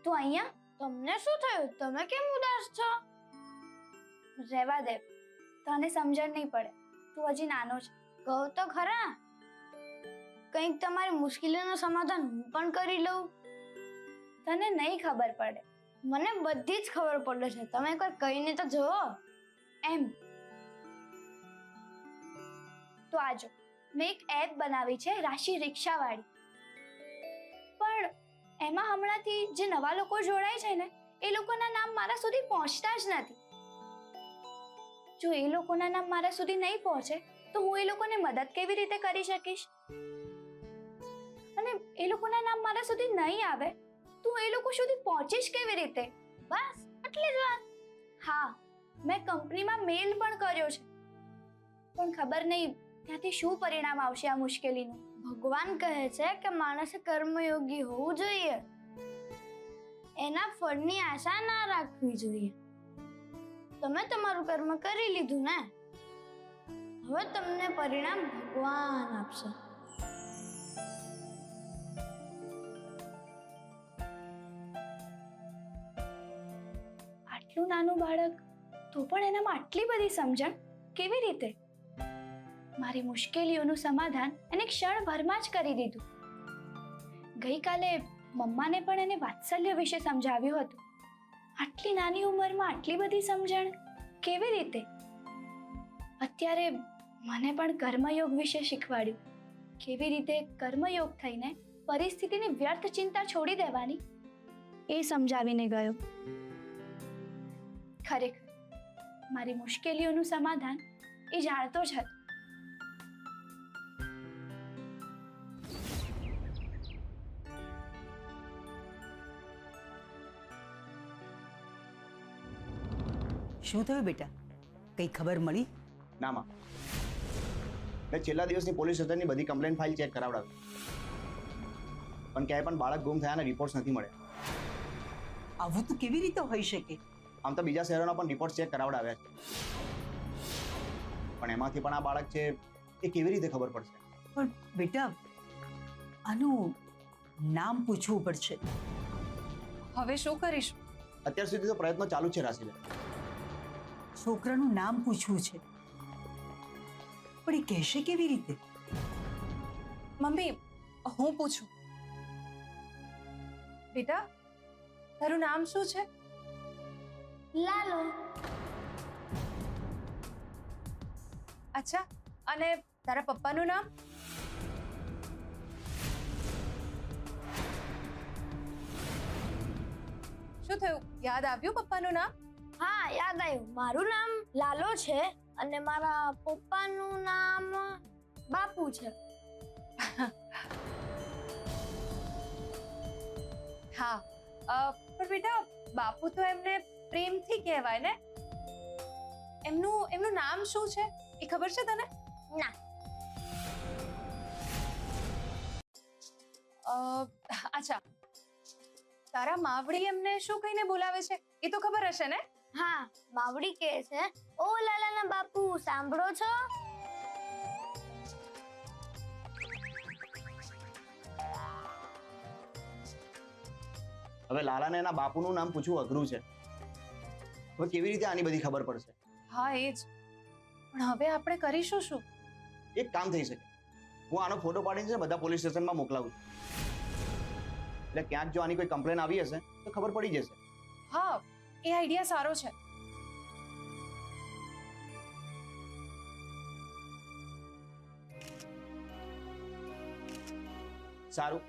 તું અહીંયા? તમને શું થયું? તમે કેમ ઉદાસ છો? રહેવા દે, તને સમજણ નહીં પડે. તું હજી નાનો છે. કહો તો ખરા, કંઈક તમારી મુશ્કેલીનું સમાધાન હું પણ કરી લઉં. તને નહીં ખબર પડે, મને બધી જ ખબર પડે છે. તમે એકવાર કહીને તો જુઓ. એમ તો આજો, મેં એક એપ બનાવી છે, રાશિ રિક્ષાવાળી. પણ એમાં હમણાંથી જે નવા લોકો જોડાય છે ને, એ લોકોના નામ મારા સુધી પહોંચતા જ નથી. જો એ લોકોના નામ મારા સુધી નહીં પહોંચે તો હું એ લોકોને મદદ કેવી રીતે કરી શકીશ? અને એ લોકોના નામ મારા સુધી નહીં આવે તો એ લોકો સુધી પહોંચીશ કેવી રીતે? બસ આટલી જ વાત. હા, મેં કંપનીમાં મેલ પણ કર્યો છે, પણ ખબર નહીં ત્યાંથી શું પરિણામ આવશે આ મુશ્કેલીનું. ભગવાન કહે છે કે માણસે કર્મયોગી હોવું જોઈએ, એના ફળની આશા ના રાખવી જોઈએ. તમે તમારું કર્મ કરી લીધું ને, હવે તમને પરિણામ ભગવાન આપશે. આટલું નાનું બાળક તો પણ એનામાં આટલી બધી સમજણ કેવી રીતે? મારી મુશ્કેલીઓનું સમાધાન એને ક્ષણભરમાં જ કરી દીધું. ગઈકાલે મમ્માને પણ એને વાત્સલ્ય વિશે સમજાવ્યું હતું. આટલી નાની ઉંમરમાં આટલી બધી સમજણ કેવી રીતે? અત્યારે મને પણ કર્મયોગ વિશે શીખવાડ્યું. કેવી રીતે કર્મયોગ થઈને પરિસ્થિતિની વ્યર્થ ચિંતા છોડી દેવાની એ સમજાવીને ગયો. ખરેખર મારી મુશ્કેલીઓનું સમાધાન એ જાણતો જ હતો. શું થયું બેટા? કઈ ખબર મળી? ના માં, મેં છેલ્લા દિવસની પોલીસ સ્ટેશનની બધી કમ્પ્લેન ફાઇલ ચેક કરાવડાવી, પણ ક્યાંય પણ બાળક ગુમ થયાના રિપોર્ટ્સ નથી મળ્યા. આવું તો કેવી રીતે હોઈ શકે? આમ તો બીજા શહેરોના પણ રિપોર્ટ ચેક કરાવડાવ્યા છે, પણ એમાંથી પણ આ બાળક છે એ કેવી રીતે ખબર પડશે? પણ બેટા, આનું નામ પૂછવું પડશે. હવે શું કરીશું? અત્યાર સુધી તો પ્રયત્નો ચાલુ જ છે રાશિબેન. છોકરાનું નામ પૂછવું છે, પણ એ કહેશે કેવી રીતે? મમ્મી, હું પૂછું. બેટા, તારું નામ શું છે? લાલો. અચ્છા, અને તારા પપ્પાનું નામ? શું થયું, યાદ આવ્યું પપ્પાનું નામ? હા, યાદ આવ્યું. મારું નામ લાલો છે અને મારા પપ્પાનું નામ બાપુ છે. હા, પણ બેટા બાપુ તો એમને પ્રેમથી કહેવાય ને. એમનું નામ શું છે એ ખબર છે તને? ના. અચ્છા, તારા માવડી એમને શું કહીને બોલાવે છે એ તો ખબર હશે ને? હા, માવડી કહે છે, ઓ લાલાના બાપુ સાંભળો છો? હવે લાલાને એના બાપુનું નામ પૂછવું અઘરું છે. હવે કેવી રીતે આની બધી ખબર પડશે? હા, એ જ. પણ હવે આપણે કરીશું શું? એક કામ થઈ શકે, હું આનો ફોટો પાડીને બધા પોલીસ સ્ટેશનમાં મોકલાવું છું, એટલે ક્યાંક જો આની કોઈ કમ્પ્લેન આવી હશે તો ખબર પડી જશે. હા, એ આઈડિયા સારો છે. સારું,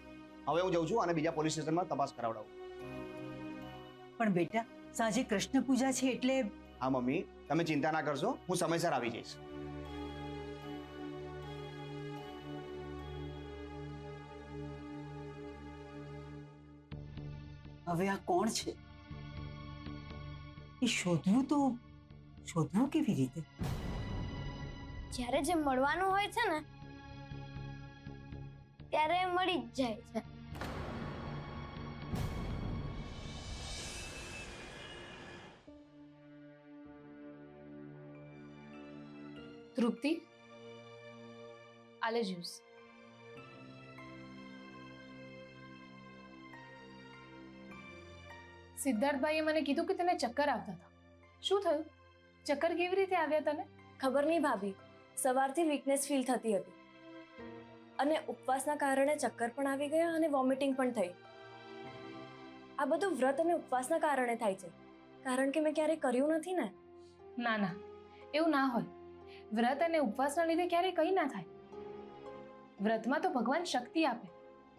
હવે હું જઉં છું અને બીજા પોલીસ સ્ટેશનમાં તપાસ કરાવડાવું. પણ બેટા, સાંજે કૃષ્ણ પૂજા છે એટલે. હા મમ્મી, તમે ચિંતા ના કરશો, હું સમયસર આવી જઈશ. હવે આ કોણ છે? એ શોધવું કેવી રીતે? જ્યારે જે મળવાનું હોય છે ને ત્યારે મળી જ જાય છે. તૃપ્તિ, આલે જ્યુસ. સિદ્ધાર્થભાઈએ મને કીધું કે તને ચક્કર આવતા હતા. શું થયું? ચક્કર કેવી રીતે આવ્યા તને? ખબર નહીં ભાભી, સવારથી વીકનેસ ફીલ થતી હતી અને ઉપવાસના કારણે ચક્કર પણ આવી ગયા અને વોમિટિંગ પણ થઈ. આ બધું વ્રત અને ઉપવાસના કારણે થાય છે, કારણ કે મેં ક્યારેય કર્યું નથી ને. ના ના, એવું ના હોય. વ્રત અને ઉપવાસના લીધે ક્યારેય કંઈ ના થાય. વ્રતમાં તો ભગવાન શક્તિ આપે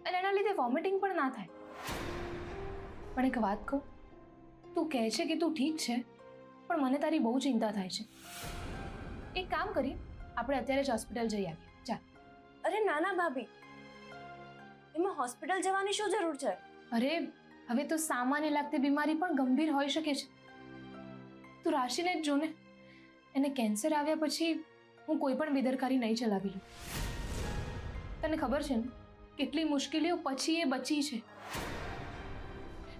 અને એના લીધે વોમિટિંગ પણ ના થાય. પણ એક વાત કહું, તું કહે છે કે તું ઠીક છે, પણ મને તારી બહુ ચિંતા થાય છે. એક કામ કરીએ, આપણે અત્યારે જ હોસ્પિટલ જઈ આવીએ. ચાલ. અરે નાના ભાભી, એમાં હોસ્પિટલ જવાની શું જરૂર છે? અરે હવે તો સામાન્ય લાગતી બીમારી પણ ગંભીર હોઈ શકે છે. તું રાશિને જ જો ને, એને કેન્સર આવ્યા પછી હું કોઈ પણ બેદરકારી નહીં ચલાવી લઉં. તને ખબર છે ને કેટલી મુશ્કેલીઓ પછી એ બચી છે.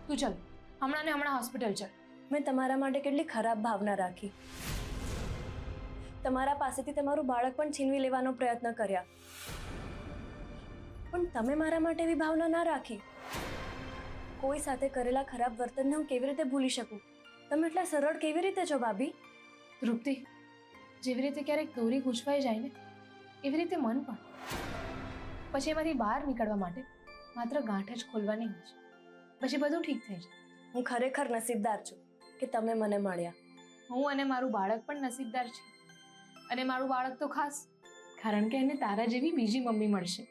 તું ચાલ, હમણાં ને હમણાં હોસ્પિટલ ચાલ. મેં તમારા માટે કેટલી ખરાબ ભાવના રાખી. તમારા પાસેથી તમારું બાળક પણ છીનવી લેવાનો પ્રયત્ન કર્યા, પણ તમે મારા માટે એવી ભાવના ના રાખી. કોઈ સાથે કરેલા ખરાબ વર્તનને હું કેવી રીતે ભૂલી શકું? તમે એટલા સરળ કેવી રીતે છો ભાભી? તૃપ્તિ, જેવી રીતે ક્યારેક દોરી ગૂંચવાઈ જાય ને, એવી રીતે મન પણ. પછી એમાંથી બહાર નીકળવા માટે માત્ર ગાંઠ જ ખોલવાની હોય છે, પછી બધું ઠીક થઈ જાય. હું ખરેખર નસીબદાર છું કે તમે મને મળ્યા. હું અને મારું બાળક પણ નસીબદાર છે. અને મારું બાળક તો ખાસ, કારણ કે એને તારા જેવી બીજી મમ્મી મળશે.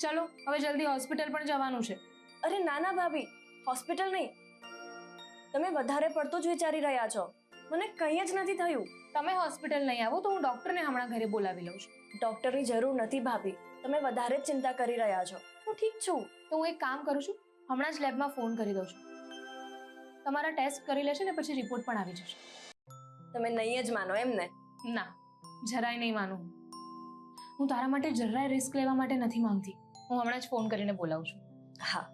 ચલો હવે જલ્દી હોસ્પિટલ પણ જવાનું છે. અરે નાના ભાભી, હોસ્પિટલ નહીં. તમે વધારે પડતું જ વિચારી રહ્યા છો. મને કંઈ જ નથી થયું. તમે હોસ્પિટલ નહીં આવો તો હું ડૉક્ટરને હમણાં ઘરે બોલાવી લઉં છું. ડૉક્ટરની જરૂર નથી ભાભી, તમે વધારે જ ચિંતા કરી રહ્યા છો. હું ઠીક છું. તો હું એક કામ કરું છું, હમણાં જ લેબમાં ફોન કરી દઉં છું. તમારા ટેસ્ટ કરી લેશે ને પછી રિપોર્ટ પણ આવી જશે. તમે નહીં જ માનો એમ ને? ના, જરાય નહીં માનું. હું તારા માટે જરાય રિસ્ક લેવા માટે નથી માંગતી. હું હમણાં જ ફોન કરીને બોલાવું છું. હા.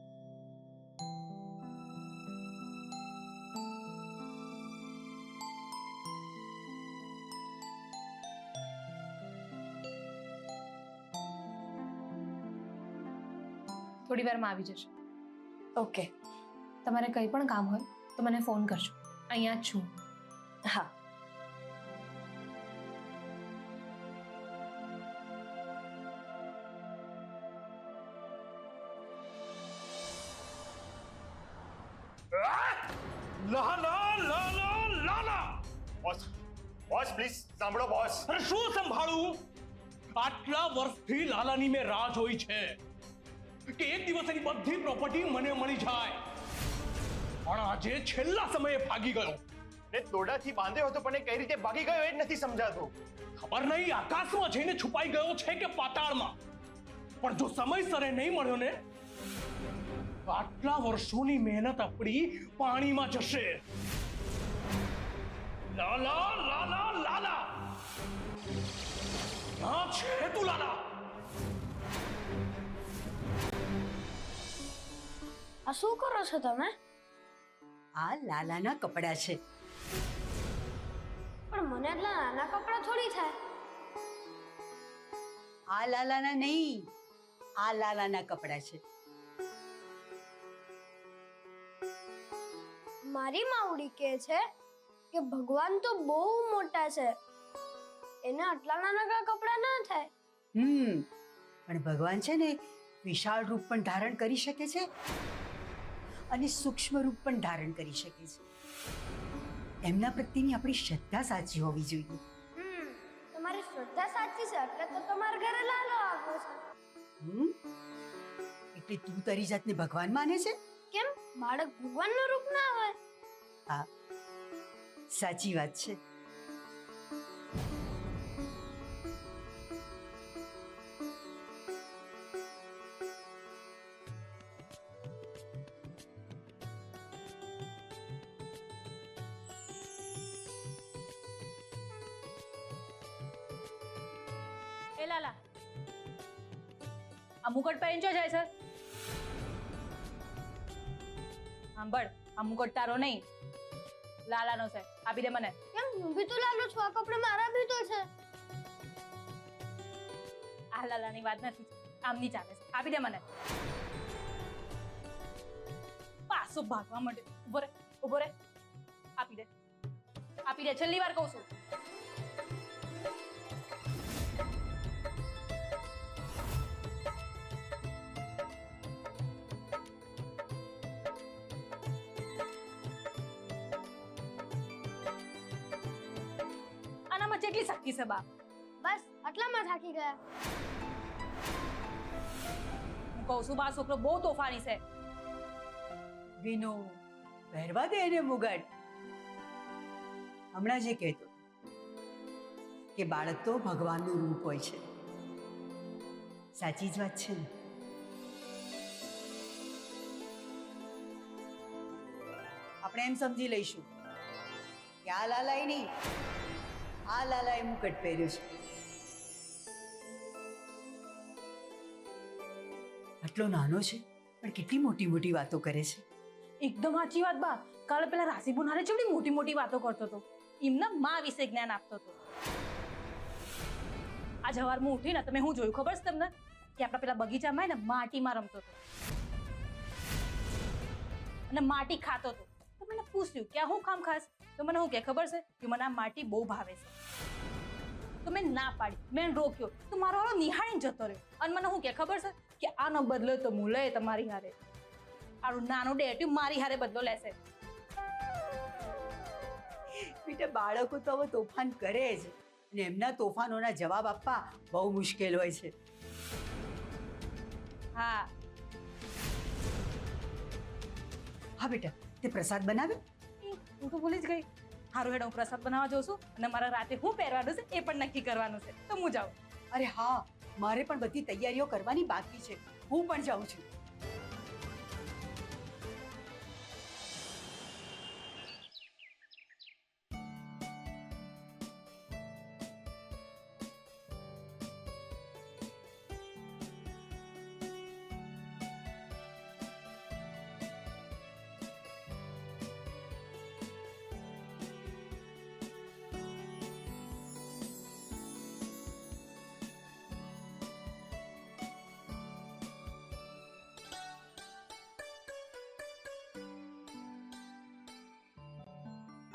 થોડી વારમાં આવી જશે. ઓકે. તમારે કંઈ પણ કામ હોય તો મને ફોન કરજો. અહીંયા જ છું. હા. લાલા લાલા લાલા બોસ બોસ પ્લીઝ સાંભળો બોસ. અરે શું સંભાળું? આટલા વર્ષથી લાલાની મેં રાહ જોઈ છે કે એક દિવસ એની બધી પ્રોપર્ટી મને મળી જાય, પણ આજે છેલ્લા સમયે ભાગી ગયો. ને દોડાથી બાંધ્યો હતો પણ એ કઈ રીતે ભાગી ગયો એ જ નથી સમજાતું. ખબર નહીં આકાશમાં જઈને છુપાઈ ગયો છે કે પાતાળમાં, પણ જો સમયસર નહીં મળ્યો ને, આટલા વર્ષોની મહેનત આપણી પાણીમાં જશે. લાલા લાલા લાલા, ક્યાં છે તું લાલા? આ શું કરો છો તમે? આ લાલાના કપડાં છે. પણ મને એટલા નાના કપડાં થોડી થાય. આ લાલાના નહીં, આ લાલાના કપડાં છે. મારી માવડી કહે છે કે ભગવાન તો બહુ મોટા છે, એને આટલા નાના કપડા ના થાય. પણ ભગવાન છે ને વિશાળ રૂપ પણ ધારણ કરી શકે છે અને સૂક્ષ્મ રૂપ પણ ધારણ કરી શકે છે. એમના પ્રત્યેની આપણી શ્રદ્ધા સાચી હોવી જોઈએ. તમારી શ્રદ્ધા સાચી છે એટલે તો તમારા ઘરે લાલો આવ્યો છે. એટલે તું તારી જાતને ભગવાન માને છે? કેમ બાળક ભગવાનનું રૂપ ના હોય? હા, સાચી વાત છે. એ લાલા, આ મુકટ પહેરીને જો જાય છે? સાંભળ, આ મુકટ તારો નહીં, લાલાનો છે. આપી દે મને. કેમ હું બી તો લાલો છું, આ કપડા મારા બી તો છે. આ લાલાની વાત નથી, આમની ચાલે છે. આપી દે મને. પાસ. પાછો ભાગવા માંડે. ઉભો રે, ઉભો રે. આપી દે, આપી દે, છેલ્લી વાર કહું છું. આનામાં જેટલી શક્તિ છે બા. બસ આટલામાં થાકી ગયા. હું કહું છું બા, છોકરો બહુ તોફાની છે. વિનુ, પહેરવા દે એને મુગટ. હમણાં જે કહેતો કે બાળક તો ભગવાનનું રૂપ હોય છે. સાચી જ વાત છે ને? આપણે એમ સમજી લઈશું કે આ લાલાએ નહીં, આ લાલાએ મુકટ પહેર્યો છે. આટલો નાનો છે પણ કેટલી મોટી મોટી વાતો કરે છે. એકદમ સાચી વાત બા. કાલે પેલા રાસીબુન હારે ચેવડી મોટી મોટી વાતો કરતો હતો. એમના માં વિશે જ્ઞાન આપતો હતો. આ સવારમાં ઉઠીને તમે હું જોયું ખબર છે તમને? કે આપણા પેલા બગીચામાં ને માટીમાં રમતો હતો અને માટી ખાતો હતો. તો મને પૂછ્યું કે આ હું કામ ખાસ? તો મને શું કે ખબર છે કે મને આ માટી બહુ ભાવે છે. તો મેં ના પાડી, મેં રોક્યો તો મારો વાળો નિહાળીને જતો રહ્યો. અને મને શું કે ખબર છે કે આનો બદલો તો હું લે તમારી હારે. આનું નાનું ડેટ્યું મારી હારે બદલો લેશે. બેટા, બાળકો તો હવે તોફાન કરે જ, અને એમના તોફાનોના જવાબ આપવા બહુ મુશ્કેલ હોય છે. હા હા બેટા, તે પ્રસાદ બનાવ્યો? હું તો ભૂલી જ ગઈ. હારું હેડ, હું પ્રસાદ બનાવવા જાઉં છું અને મારા રાતે શું પહેરવાનું છે એ પણ નક્કી કરવાનું છે. તો હું જાઉં. અરે હા, મારે પણ બધી તૈયારીઓ કરવાની બાકી છે. હું પણ જાઉં છું.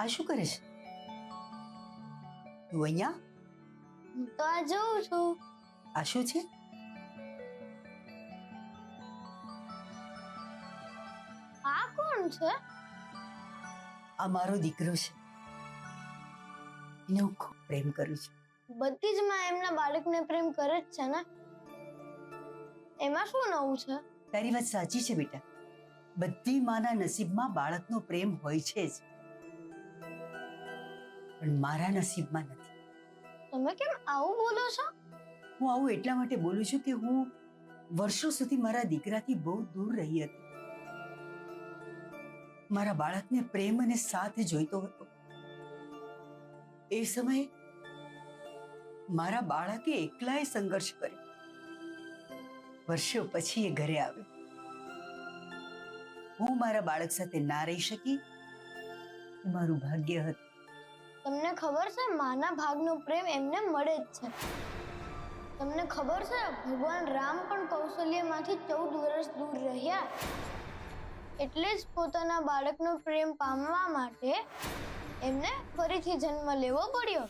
આ શું કરે છે તું અહીંયા? હું તો આ જોઉં છું. આ શું છે? આ કોણ છે? આ મારો દીકરો છે. એને હું ખૂબ પ્રેમ કરું છું. બધી જ માં એમના બાળકને પ્રેમ કરે જ છે ને. એમાં શું નવું છે? તારી વાત સાચી છે બેટા. બધી માના નસીબમાં બાળકનો પ્રેમ હોય છે જ, પણ મારા નસીબમાં નથી. તમે કેમ આવું બોલો છો? હું આવું એટલા માટે બોલું છું કે હું વર્ષો સુધી મારા દીકરાથી બહુ દૂર રહી હતી. મારા બાળકને પ્રેમ અને સાથ જોઈતો હતો. એ સમયે મારા બાળકે એકલાએ સંઘર્ષ કર્યો. વર્ષો પછી એ ઘરે આવ્યો. હું મારા બાળક સાથે ના રહી શકી એ મારું ભાગ્ય હતું. તમને ખબર છે માના ભાગનો પ્રેમ એમને મળે જ છે. તમને ખબર છે ભગવાન રામ પણ કૌશલ્યમાંથી 14 વર્ષ દૂર રહ્યા. એટલે જ પોતાના બાળકનો પ્રેમ પામવા માટે એમને ફરીથી જન્મ લેવો પડ્યો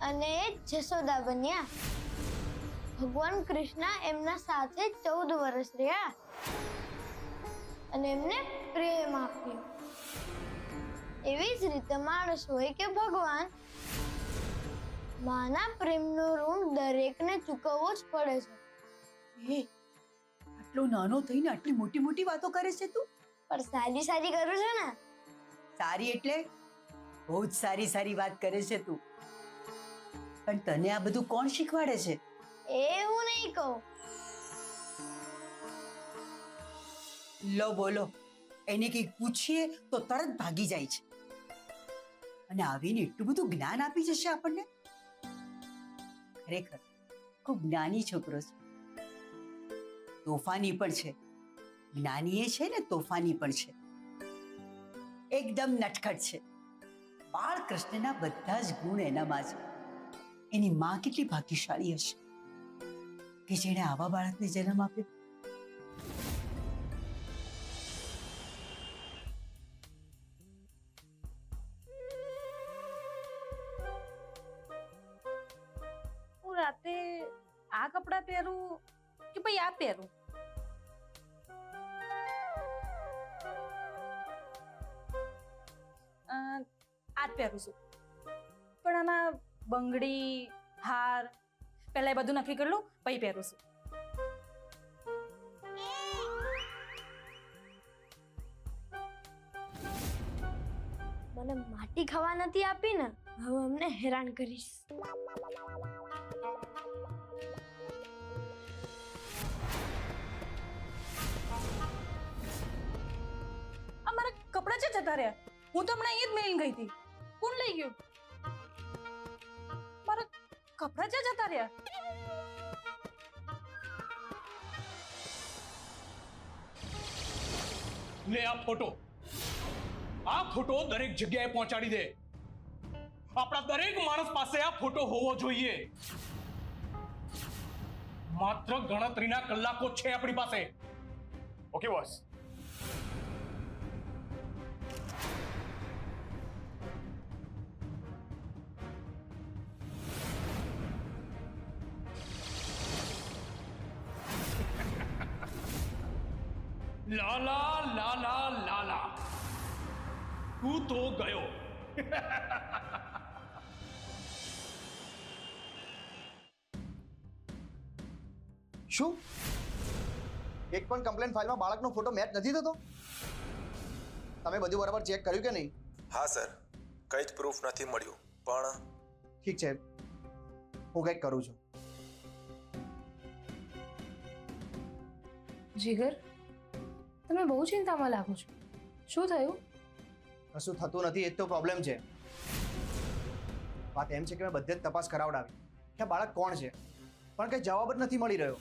અને એ જશોદા બન્યા. ભગવાન કૃષ્ણ એમના સાથે 14 વર્ષ રહ્યા અને એમને પ્રેમ આપ્યો. એવી જ રીતે માણસ હોય કે ભગવાન, માના પ્રેમનો ઋણ દરેકને ચૂકવવો જ પડે છે. એ આટલો નાનો થઈને આટલી મોટી મોટી વાતો કરે છે તું? પણ સારી સારી કરું છું ને. સારી એટલે બહુ જ સારી સારી વાત કરે છે તું. પણ તને આ બધું કોણ શીખવાડે છે? એ હું નહીં કહું. લો બોલો, એને કંઈક પૂછીએ તો તરત ભાગી જાય છે અને આવીને એટલું બધું જ્ઞાન આપી જશે આપણને. ખરેખર ખૂબ જ્ઞાની છોકરો છે. તોફાની પણ છે. જ્ઞાની એ છે ને, તોફાની પણ છે. એકદમ નટખટ છે. બાળકૃષ્ણના બધા જ ગુણ એનામાં છે. એની માં કેટલી ભાગ્યશાળી હશે કે જેણે આવા બાળકને જન્મ આપ્યો. આ કપડાં પહેરું કે ભાઈ આ પહેરું? આ જ પહેરું છું, પણ આમાં બંગડી, હાર પહેલા એ બધું નક્કી કરી લઉં પછી પહેરું છું. મને માટી ખાવા નથી આપી ને, હવે અમને હેરાન કરીશ. આ મારા કપડાં છે જતા રહ્યા. હું તો હમણાં અહીંયા જ મેળીને ગઈ હતી. કોણ લઈ ગયું? મારા કપડાં છે જતા રહ્યા. લે આ ફોટો દરેક જગ્યાએ પહોંચાડી દે. આપણા દરેક માણસ પાસે આ ફોટો હોવો જોઈએ. માત્ર ગણતરીના કલાકો છે આપણી પાસે. Okay boss. લાલા લાલા લાલા, તું તો ગયો. શું એક પણ કમ્પ્લેન ફાઇલમાં બાળકનો ફોટો મેચ નથી થતો? તમે બધું બરાબર ચેક કર્યું કે નહીં? હા સર, કંઈ જ પ્રૂફ નથી મળ્યું, પણ ઠીક છે, હું કંઈક કરું છું. જીગર, તમે બહુ ચિંતામાં લાગો છો. શું થયું? કશું થતું નથી, એ જ તો પ્રોબ્લેમ છે. વાત એમ છે કે મેં બધે જ તપાસ કરાવડાવી કે આ બાળક કોણ છે, પણ કંઈ જવાબ જ નથી મળી રહ્યો.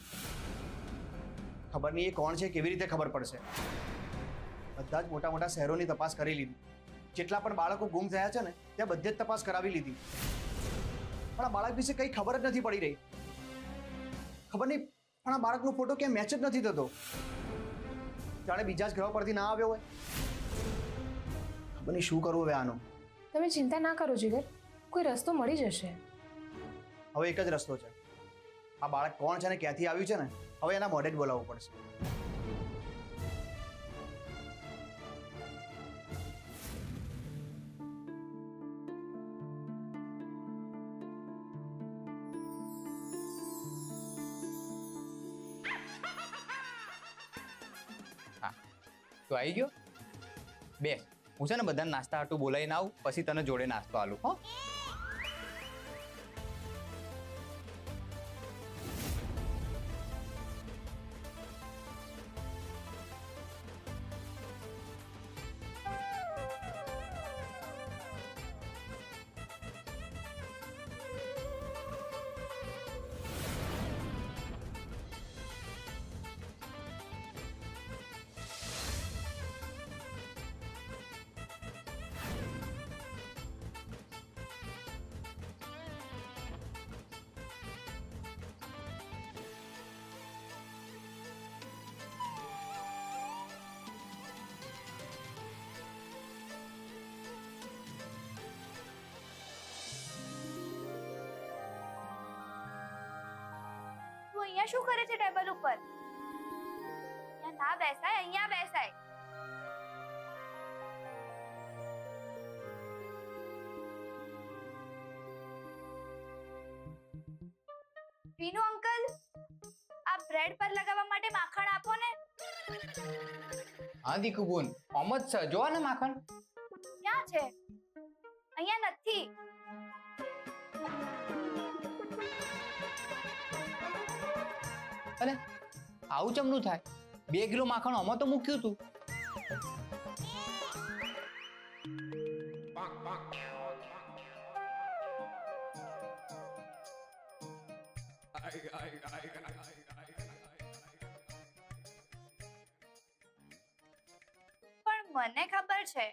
ખબર નહીં એ કોણ છે, કેવી રીતે ખબર પડશે? બધા જ મોટા મોટા શહેરોની તપાસ કરી લીધી. જેટલા પણ બાળકો ગુમ થયા છે ને ત્યાં બધે જ તપાસ કરાવી લીધી, પણ આ બાળક વિશે કંઈ ખબર જ નથી પડી રહી. ખબર નહીં, પણ આ બાળકનો ફોટો ક્યાં મેચ જ નથી થતો. જાણે બીજા જ ગ્રહ પરથી ના આવ્યો હોય. ખબર નહીં શું કરવું હવે આનું. તમે ચિંતા ના કરો જીગર, કોઈ રસ્તો મળી જશે. હવે એક જ રસ્તો છે. આ બાળક કોણ છે ને ક્યાંથી આવ્યું છે ને, હવે એના મોઢે જ બોલાવવું પડશે. તો આવી ગયો? બેસ, હું છે ને બધાને નાસ્તા હાટું બોલાવીને આવું, પછી તને જોડે નાસ્તો આલું. હો, તું અહીંયા શું કરે છે ટેબલ ઉપર? અહીંયા ના બેસાય, અહીંયા બેસાય. વિનુ અંકલ, આ બ્રેડ પર લગાવવા માટે માખણ આપો ને. હા દીકુ બોન, આમ જ છે, જોવા ને માખણ ક્યાં છે? અહીંયા નથી. અરે આવું ચમનું થાય? 2 કિલો માખણ આમાં તો મૂક્યું તું. પણ મને ખબર છે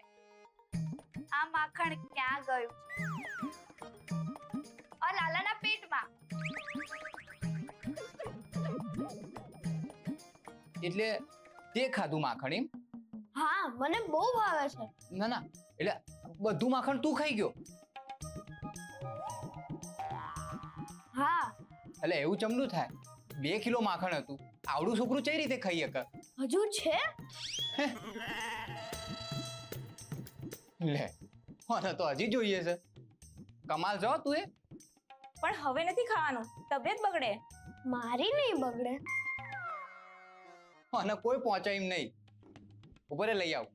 આ માખણ ક્યાં ગયું છે. આ લાલાના પેટમાં. એટલે તે ખાધું માખણ એમ? હા, મને બહુ ભાવે છે. ના ના, એટલે બધું માખણ તું ખાઈ ગયો? હા. એટલે એવું ચમનું થાય 2 કિલો માખણ હતું, આવડું છોકરું કઈ રીતે ખાઈ શકે? હજુ છે? લે, મને તો હજી જોઈએ છે. કમાલ છો તું એ. પણ હવે નથી ખાવાનું, તબિયત બગડે. મારી નહીં બગડે. મને કોઈ પહોંચાય એમ નહીં. ઉપર લઈ આવ.